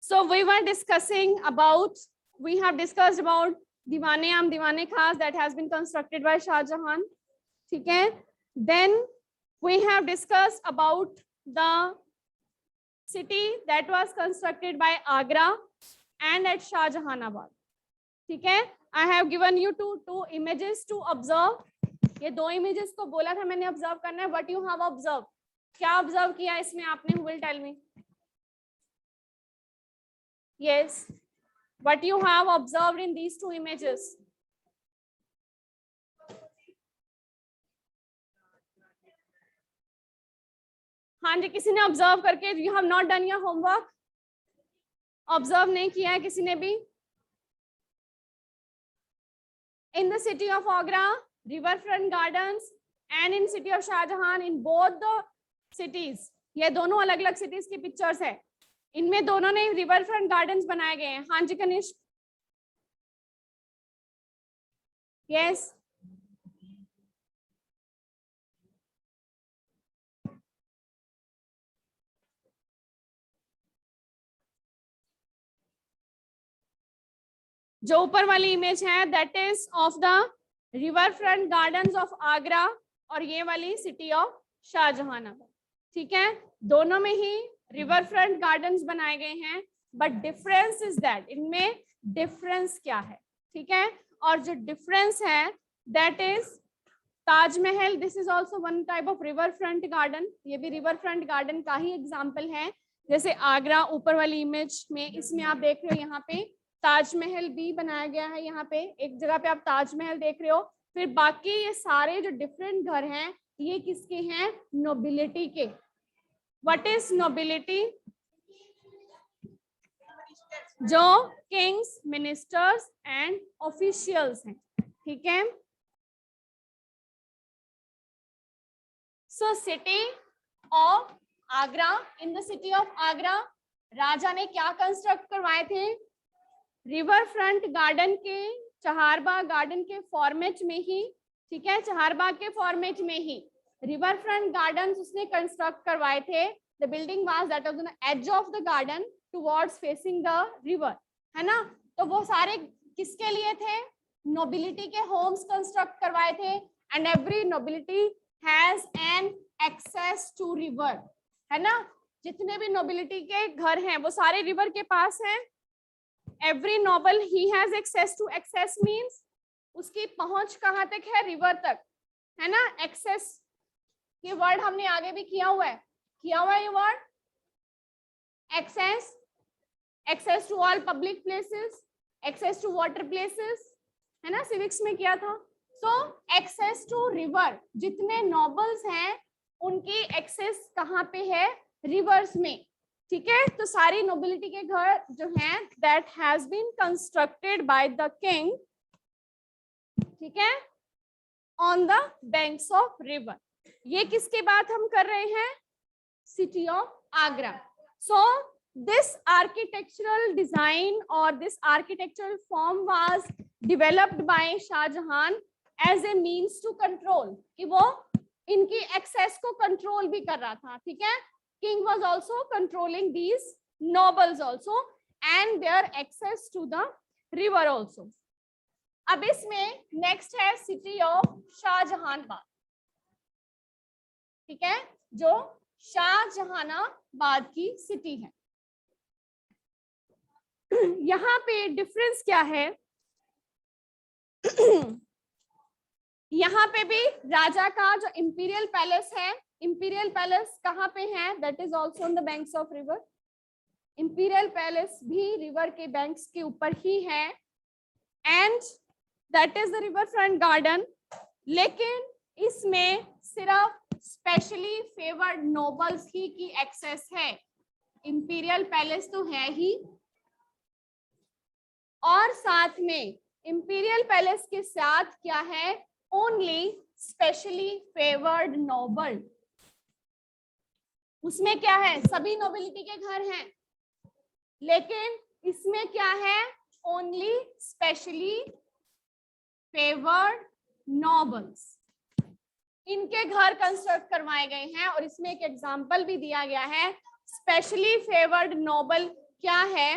So we have discussed about Diwane-Am Diwane Khas that has been constructed by Shah Jahan. ठीक है. Then we have discussed about the city that was constructed by Agra and at Shah Jahanabad. ठीक है. I have given you two images to observe. ये दो images को बोला था मैंने observe करना है. What you have observed? क्या observe किया इसमें आपने? Who will tell me? Yes. What you have observed in these two images? हाँ जी, किसी ने ऑब्जर्व करके, you have not done your homework? Observe नहीं किया है किसी ने भी? In the city of Agra river front gardens and in city of Shahjahan, in both the cities, ये दोनों अलग अलग सिटीज की पिक्चर्स है. इनमें दोनों ने रिवर फ्रंट गार्डन्स बनाए गए हैं. हाँ जी कनिष्क. यस. जो ऊपर वाली इमेज है that is of the river front gardens of Agra और ये वाली सिटी ऑफ शाहजहानाबाद. ठीक है, दोनों में ही रिवर फ्रंट गार्डन्स बनाए गए हैं, बट डिफरेंस इज दैट, इनमें डिफरेंस क्या है? ठीक है, और जो डिफरेंस है that is Taj Mahal. This is also one type of river front garden. ये भी रिवर फ्रंट गार्डन का ही एग्जाम्पल है. जैसे आगरा ऊपर वाली इमेज में, इसमें आप देख रहे हो यहाँ पे ताजमहल भी बनाया गया है. यहाँ पे एक जगह पे आप ताजमहल देख रहे हो. फिर बाकी ये सारे जो डिफरेंट घर हैं ये किसके हैं? नोबिलिटी के. What is nobility? जो किंग्स, मिनिस्टर्स एंड ऑफिशियल्स हैं. ठीक है. So city of Agra, in the city of Agra राजा ने क्या कंस्ट्रक्ट करवाए थे? रिवर फ्रंट गार्डन के, चहारबाग गार्डन के फॉर्मेट में ही. ठीक है, चहारबाग के फॉर्मेट में ही रिवर फ्रंट गार्डन उसने कंस्ट्रक्ट करवाए थे. The building was that of the edge of the garden towards facing the river, है ना. तो वो सारे किसके लिए थे? नोबिलिटी के होम्स कंस्ट्रक्ट करवाए थे. And every nobility has an access to river, है ना. जितने भी नोबिलिटी के घर हैं वो सारे रिवर के पास हैं. Every noble he has access to. Access means उसकी पहुंच कहाँ तक है? रिवर तक, है ना. एक्सेस ये वर्ड हमने आगे भी किया हुआ है ये word access. Access to all public places, access to water places, है ना, सिविक्स में किया था. सो एक्सेस टू रिवर, जितने नोबल्स हैं उनकी एक्सेस कहाँ पे है? रिवर्स में. ठीक है, तो सारी नोबिलिटी के घर जो हैं that has been constructed by the king, ठीक है, on the banks of river. ये किसके बात हम कर रहे हैं? City of Agra. So this architectural design और this architectural form was developed by Shahjahan as a means to control, कि वो इनकी एक्सेस को कंट्रोल भी कर रहा था. ठीक है, king was also controlling these nobles also and their access to the river also. अब इसमें नेक्स्ट है सिटी ऑफ शाहजहानाबाद. ठीक है, जो शाहजहानाबाद की सिटी है. यहाँ पे डिफरेंस क्या है? यहाँ पे भी राजा का जो इंपीरियल पैलेस है, इंपीरियल पैलेस कहाँ पे है? That is also on the banks of river. Imperial palace भी रिवर के बैंक्स के ऊपर ही है and that is the river front garden. लेकिन इसमें सिर्फ स्पेशली फेवर्ड नोबल्स ही की एक्सेस है. इंपीरियल पैलेस तो है ही, और साथ में इंपीरियल पैलेस के साथ क्या है? Only specially favoured noble. उसमें क्या है? सभी नोबिलिटी के घर हैं, लेकिन इसमें क्या है? ओनली स्पेशली फेवर्ड नोबल्स, इनके घर कंस्ट्रक्ट करवाए गए हैं. और इसमें एक एग्जांपल भी दिया गया है. स्पेशली फेवर्ड नोबल क्या है,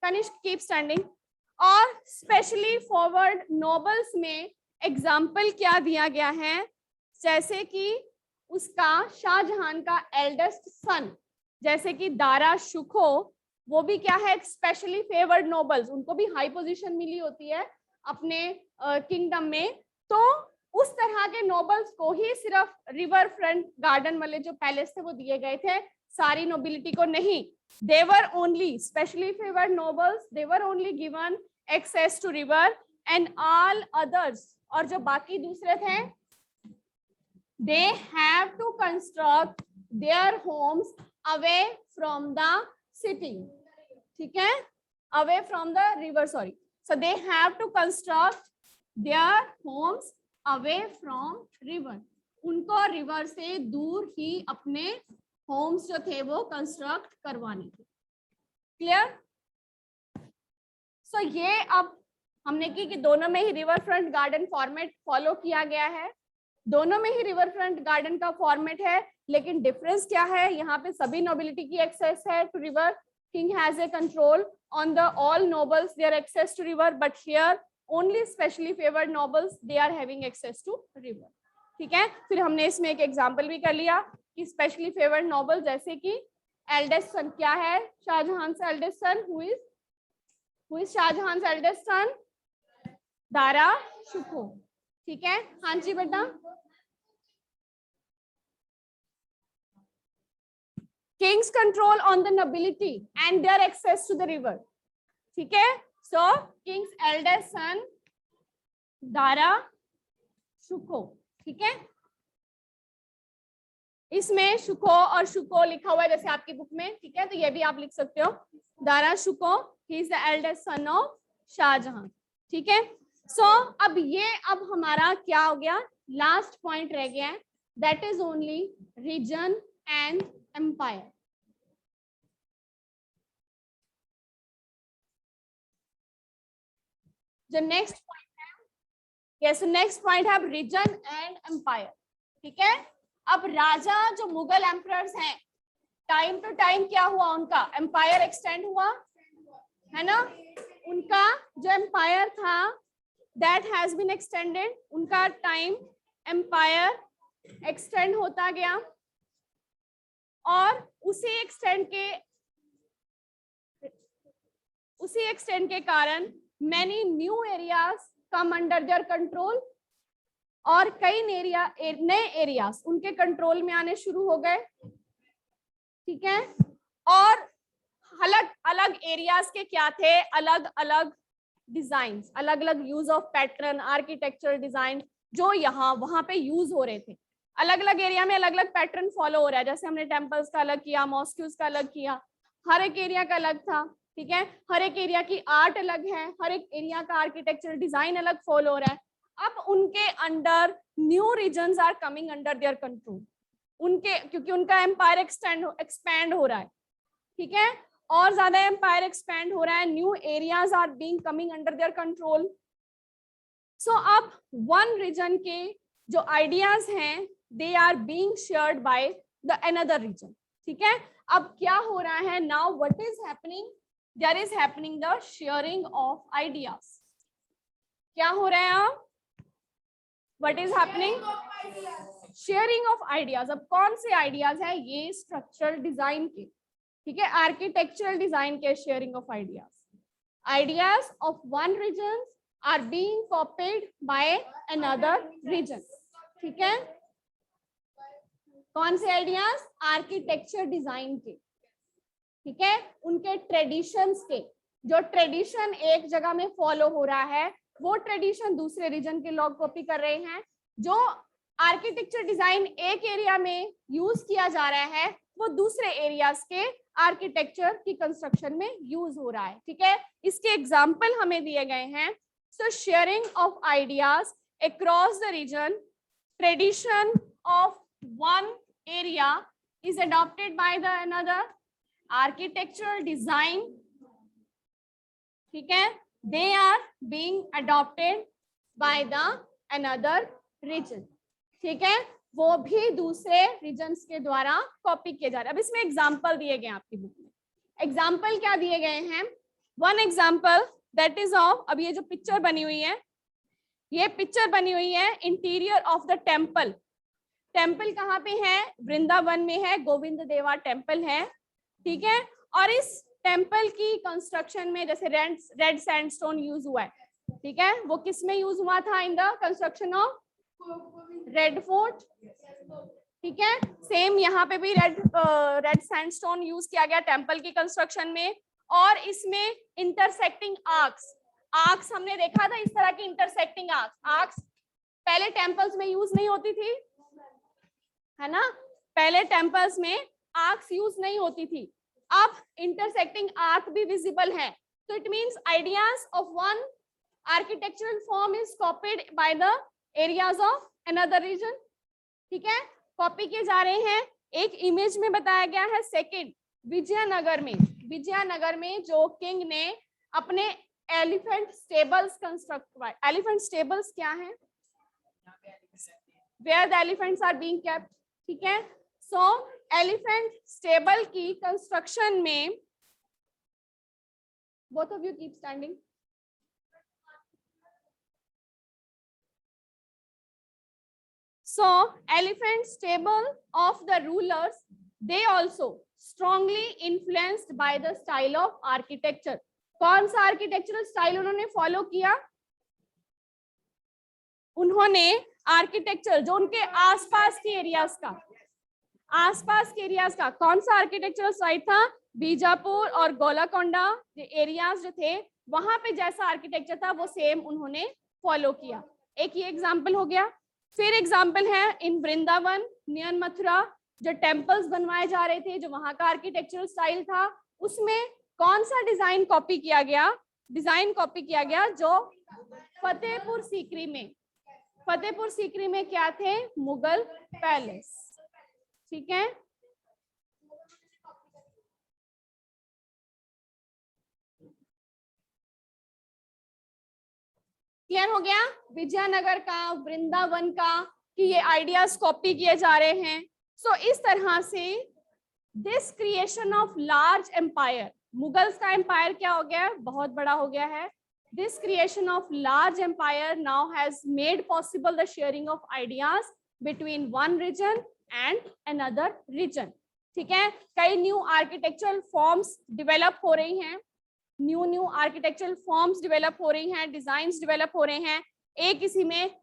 कनिष्क कीप स्टैंडिंग, और स्पेशली फॉरवर्ड नोबल्स में एग्जाम्पल क्या दिया गया है, जैसे कि उसका शाहजहां का एल्डेस्ट सन, जैसे कि दारा शुको, वो भी क्या है, स्पेशली फेवर्ड नोबल्स, उनको भी हाई पोजीशन मिली होती है अपने किंगडम में। तो उस तरह के नोबल्स को ही सिर्फ रिवर फ्रंट गार्डन वाले जो पैलेस थे वो दिए गए थे, सारी नोबिलिटी को नहीं। They were only specially favored nobles, they were only given access to river, and all others, और जो बाकी दूसरे थे, they have to construct their homes away from the city, ठीक है, away from the river, sorry, so they have to construct their homes away from river, उनको river से दूर ही अपने होम्स जो थे वो कंस्ट्रक्ट करवाने थे। क्लियर? सो ये अब हमने की कि दोनों में ही river front garden format follow किया गया है, दोनों में ही रिवर फ्रंट गार्डन का फॉर्मेट है, लेकिन डिफरेंस क्या है, यहाँ पे सभी नोबिलिटी की एक्सेस है to river, king has a control on the all nobles, their access to river, but here only specially favoured nobles they are having access to river. ठीक है, फिर हमने इसमें एक एग्जाम्पल भी कर लिया कि स्पेशली फेवर्ड नोबल, जैसे कि एल्डेस्ट सन क्या है, शाहजहां से eldest son, who is Shahjahan से एल्डेस्ट सन, दारा शुको। ठीक है, हाँ जी बेटा। King's control on the nobility and their access to the river. ठीक है, so king's eldest son Dara Shukoh. ठीक है, इसमें शुको और शुको लिखा हुआ है जैसे आपकी बुक में। ठीक है, तो ये भी आप लिख सकते हो, Dara Shukoh, he is the eldest son of Shahjahan. ठीक है, सो अब हमारा क्या हो गया, लास्ट पॉइंट रह गया है, that is only region and empire. जो नेक्स्ट पॉइंट है, यस, नेक्स्ट पॉइंट है रीजन एंड एम्पायर। ठीक है, अब राजा जो मुगल एम्परर्स हैं, टाइम टू टाइम क्या हुआ, उनका एम्पायर एक्सटेंड हुआ है ना, उनका जो एम्पायर था दैट हैज बीन एक्सटेंडेड, उनका टाइम एम्पायर एक्सटेंड होता गया, और उसी एक्सटेंड के कारण many new areas come under their control, और कई नए एरियाज उनके कंट्रोल में आने शुरू हो गए। ठीक है, और अलग अलग एरियाज के क्या थे, अलग अलग डिजाइन, अलग अलग use of pattern, architectural design जो यहाँ वहां पे यूज हो रहे थे। अलग अलग एरिया में अलग अलग पैटर्न फॉलो हो रहा है, जैसे हमने टेम्पल्स का अलग किया, मॉस्क्यूज का अलग किया, हर एक एरिया का अलग था। ठीक है, हर एक एरिया की आर्ट अलग है, हर एक एरिया का आर्किटेक्चरल डिजाइन अलग फॉलो हो रहा है। अब उनके under new regions are coming under their control, उनके क्योंकि उनका एम्पायर एक्सपैंड हो रहा है। ठीक है, और ज्यादा एम्पायर एक्सपैंड हो रहा है, new areas are being coming under their control. So अब वन रीजन के जो आइडियाज हैं they are being shared by the another region. ठीक है, अब क्या हो रहा है, now what is happening, there is happening the sharing of ideas. क्या हो रहा है अब, What is happening? Sharing of ideas. अब कौन से आइडियाज है, ये स्ट्रक्चरल डिजाइन के, ठीक है, आर्किटेक्चरल डिजाइन के sharing of ideas of one region are being copied by another region. ठीक है, कौन से आइडियाज, आर्किटेक्चर डिजाइन के। ठीक है, उनके ट्रेडिशंस के, जो ट्रेडिशन एक जगह में फॉलो हो रहा है वो ट्रेडिशन दूसरे रीजन के लोग कॉपी कर रहे हैं, जो आर्किटेक्चर डिजाइन एक एरिया में यूज किया जा रहा है वो दूसरे एरियाज के आर्किटेक्चर की कंस्ट्रक्शन में यूज हो रहा है। ठीक है, इसके एग्जाम्पल हमें दिए गए हैं। So sharing of ideas across the region, tradition of one area is adopted by the another, architectural design, ठीक है, they are being adopted by the another region। ठीक है, वो भी दूसरे रीजन्स के द्वारा कॉपी किए जा रहे हैं। अब इसमें एग्जांपल दिए गए आपकी बुक में, एग्जाम्पल क्या दिए गए हैं, one example that is of, अब ये जो पिक्चर बनी हुई है, ये पिक्चर बनी हुई है interior of the temple. Temple कहाँ पे है, वृंदावन में है, गोविंद देवा टेम्पल है, ठीक है। और इस टेम्पल की कंस्ट्रक्शन में जैसे रेड सैंडस्टोन यूज हुआ है, ठीक है, वो किस में यूज हुआ था, in the construction of red fort, ठीक है। सेम यहाँ पे भी रेड सैंडस्टोन यूज किया गया टेम्पल की कंस्ट्रक्शन में। और इसमें इंटरसेक्टिंग आर्क्स हमने देखा था, इस तरह की इंटरसेक्टिंग आर्क्स पहले टेम्पल्स में यूज नहीं होती थी, है ना, पहले टेम्पल्स में आर्क्स यूज नहीं होती थी, अब इंटरसेक्टिंग आर्क भी विजिबल है। तो it means ideas of one architectural form is copied by the areas of another region, ठीक है, कॉपी किए जा रहे हैं। एक इमेज में बताया गया है, सेकंड विजयनगर में जो किंग ने अपने एलिफेंट स्टेबल्स कंस्ट्रक्ट करवाए। एलिफेंट स्टेबल्स क्या है, where the elephants are being kept, ठीक है। सो एलिफेंट स्टेबल की कंस्ट्रक्शन में, both of you keep standing, so elephant stable of the rulers, they also strongly influenced by the style of architecture। कौन सा architectural style उन्होंने follow किया, उन्होंने architecture जो उनके आसपास के एरियाज का कौन सा आर्किटेक्चरल स्टाइल था, बीजापुर और गोलाकोंडा एरियाज जो थे वहां पे जैसा आर्किटेक्चर था वो सेम उन्होंने फॉलो किया। एक ये एग्जाम्पल हो गया। फिर एग्जाम्पल है इन वृंदावन नियर मथुरा, जो टेम्पल्स बनवाए जा रहे थे, जो वहां का आर्किटेक्चरल स्टाइल था, उसमें कौन सा डिजाइन कॉपी किया गया, जो फतेहपुर सीकरी में क्या थे, मुगल पैलेस, ठीक है। क्लियर हो गया, विजयनगर का, वृंदावन का, कि ये आइडियाज कॉपी किए जा रहे हैं। सो इस तरह से this creation of large empire, Mughals का एम्पायर क्या हो गया है, बहुत बड़ा हो गया है। This creation of large empire now has made possible the sharing of ideas between one region and another region, ठीक है। कई न्यू आर्किटेक्चरल फॉर्म्स डेवलप हो रही हैं, न्यू आर्किटेक्चरल फॉर्म्स डेवलप हो रही हैं, डिजाइन्स डेवलप हो रहे हैं। एक इसी में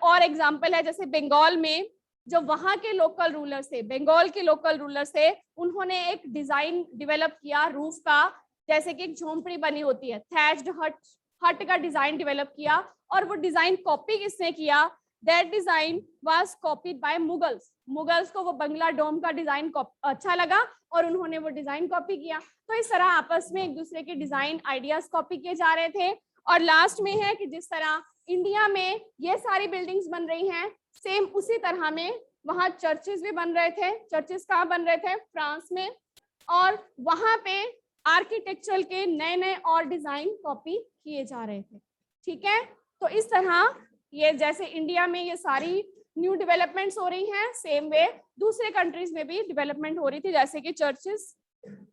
और एग्जांपल है, जैसे बंगाल में जो वहां के लोकल रूलर्स थे, उन्होंने एक डिजाइन डेवलप किया रूफ का, जैसे कि एक झोंपड़ी बनी होती है, थैच्ड हट का डिजाइन डेवलप किया। और वो डिजाइन कॉपी किसने किया, that design was copied by Mughals को वो बंगला डोम का डिजाइन अच्छा लगा और उन्होंने वो डिजाइन कॉपी किया। तो इस तरह आपस में एक दूसरे के डिजाइन आइडियाज कॉपी किए जा रहे थे। और लास्ट में है कि जिस तरह इंडिया में ये सारी बिल्डिंग्स बन रही हैं, सेम उसी तरह में वहां चर्चेस भी बन रहे थे। चर्चेस कहाँ बन रहे थे, फ्रांस में, और वहां पे आर्किटेक्चर के नए नए और डिजाइन कॉपी किए जा रहे थे, ठीक है। तो इस तरह ये जैसे इंडिया में ये सारी न्यू डेवलपमेंट्स हो रही हैं, सेम वे दूसरे कंट्रीज में भी डेवलपमेंट हो रही थी, जैसे कि चर्चेस,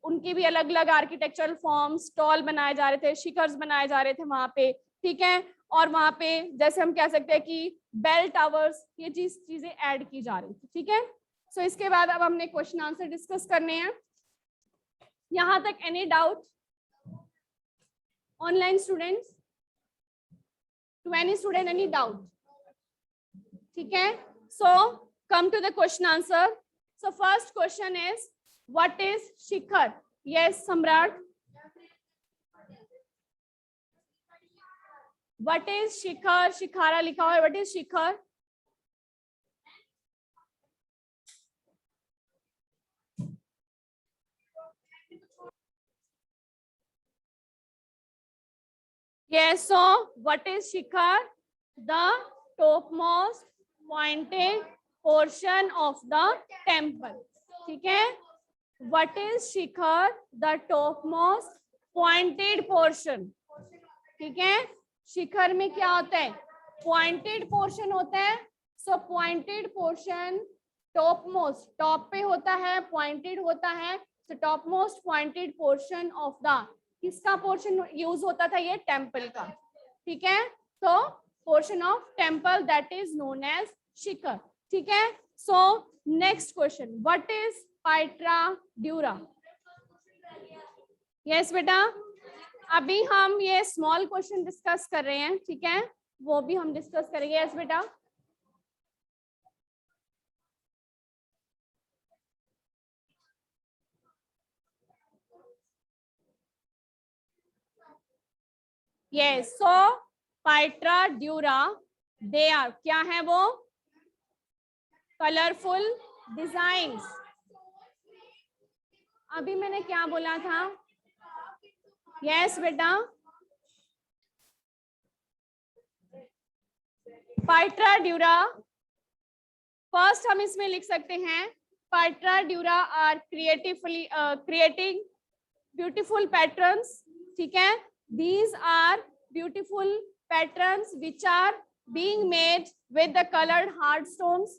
उनकी भी अलग अलग आर्किटेक्चरल फॉर्म्स, टॉल बनाए जा रहे थे, शिखर्स बनाए जा रहे थे वहां पे, ठीक है। और वहां पे जैसे हम कह सकते हैं कि बेल टावर्स, ये चीजें ऐड की जा रही थी, ठीक है। सो इसके बाद अब हमने क्वेश्चन आंसर डिस्कस करने हैं। यहां तक any doubt online students, to any student any doubt, ठीक है। So come to the question answer. So first question is what is shikhar, yes Samrat, what is shikhar, shikhara लिखा हुआ है, what is shikhar, yes, so what is shikhar, the topmost pointed portion of the temple, ठीक है। what is Shikhar, the topmost pointed portion, ठीक है। शिखर में क्या होता है, पॉइंटेड पोर्शन होता है। So pointed portion top most, top पे होता है, पॉइंटेड होता है। The top most pointed portion of the, किसका पोर्शन यूज होता था ये, टेम्पल का, ठीक है, तो portion of temple that is known as shikhar, ठीक है। So next question, what is pietra dura? Yes बेटा, अभी हम ये स्मॉल क्वेश्चन डिस्कस कर रहे हैं, ठीक है, वो भी हम डिस्कस करेंगे। यस बेटा, yes, so pietra dura they are, क्या है वो, कलरफुल डिजाइन्स। अभी मैंने क्या बोला था? यस बेटा, पाइट्रा ड्यूरा, फर्स्ट हम इसमें लिख सकते हैं, pietra dura are creatively creating beautiful patterns, ठीक है, these are beautiful patterns which are being made with the colored hard stones,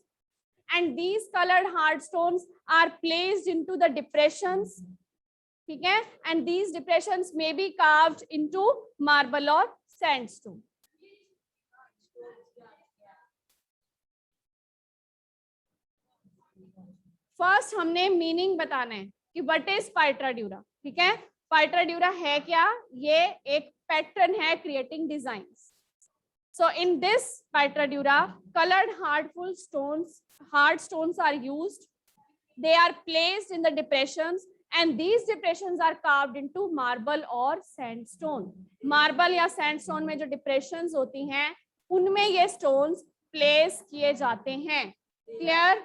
and these colored hard stones are placed into the depressions, ठीक है, and these depressions may be carved into marble or sandstone. First हमने meaning बताना है कि what is pietra dura, ठीक है। पाइट्रा dura है क्या, ये एक पैटर्न है creating designs. So in this pietra dura coloured hard stones are used, they are placed in the depressions and these depressions are carved into marble or sandstone. Marble या sandstone में जो depressions होती हैं उनमें ये stones place किए जाते हैं। क्लियर?